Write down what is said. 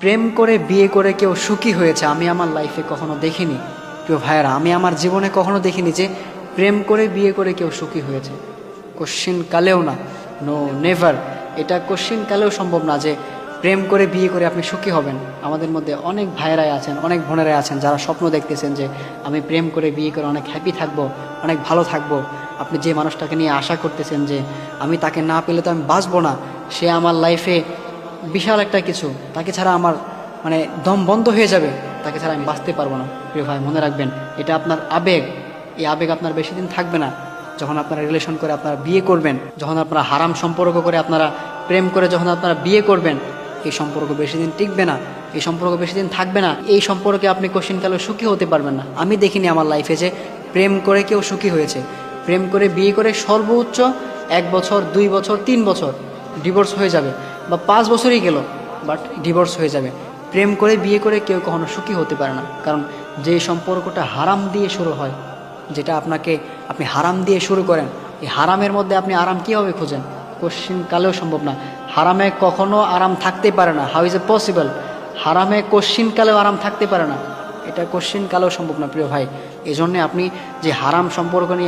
প্রেম করে বিয়ে করে কেউ সুখী হয়েছে আমি আমার লাইফে কখনো দেখিনি। প্রিয় ভাইয়েরা, আমি আমার জীবনে কখনো দেখিনি যে প্রেম করে বিয়ে করে কেউ সুখী হয়েছে। কোশ্চিন কালেও না, নো নেভার। এটা কোশ্চিন কালেও সম্ভব না যে প্রেম করে বিয়ে করে আপনি সুখী হবেন। আমাদের মধ্যে অনেক ভাইয়েরাই আছেন, অনেক বোনেরাই আছেন যারা স্বপ্ন দেখতেছেন যে আমি প্রেম করে বিয়ে করে অনেক হ্যাপি থাকবো, অনেক ভালো থাকবো। আপনি যে মানুষটাকে নিয়ে আশা করতেছেন যে আমি তাকে না পেলে তো আমি বাঁচবো না, সে আমার লাইফে বিশাল একটা কিছু, তাকে ছাড়া আমার মানে দম বন্ধ হয়ে যাবে, তাকে ছাড়া আমি বাঁচতে পারবো না। প্রিয় ভাই, মনে রাখবেন এটা আপনার আবেগ। এই আবেগ আপনার বেশি দিন থাকবে না। যখন আপনারা রিলেশন করে আপনারা বিয়ে করবেন, যখন আপনারা হারাম সম্পর্ক করে আপনারা প্রেম করে যখন আপনারা বিয়ে করবেন, এই সম্পর্ক বেশি দিন টিকবে না, এই সম্পর্ক বেশি দিন থাকবে না। এই সম্পর্কে আপনি কোশ্চিনকালেও সুখী হতে পারবেন না। আমি দেখিনি আমার লাইফে যে প্রেম করে কেউ সুখী হয়েছে। প্রেম করে বিয়ে করে সর্বোচ্চ 1 বছর, 2 বছর, 3 বছর ডিভোর্স হয়ে যাবে, বা 5 বছরই গেল বাট ডিভোর্স হয়ে যাবে। প্রেম করে বিয়ে করে কেউ কখনো সুখী হতে পারে না, কারণ যে সম্পর্কটা হারাম দিয়ে শুরু হয়, যেটা আপনি হারাম দিয়ে শুরু করেন, এই হারামের মধ্যে আপনি আরাম কীভাবে খোঁজেন? কোশ্চিন কালেও সম্ভব না। হারামে কখনো আরাম থাকতে পারে না। How is a possible? হারামে কোশ্চিন কালেও আরাম থাকতে পারে না, এটা কোশ্চিন কালেও সম্ভব না প্রিয় ভাই। এই জন্যে আপনি যে হারাম সম্পর্ক নিয়ে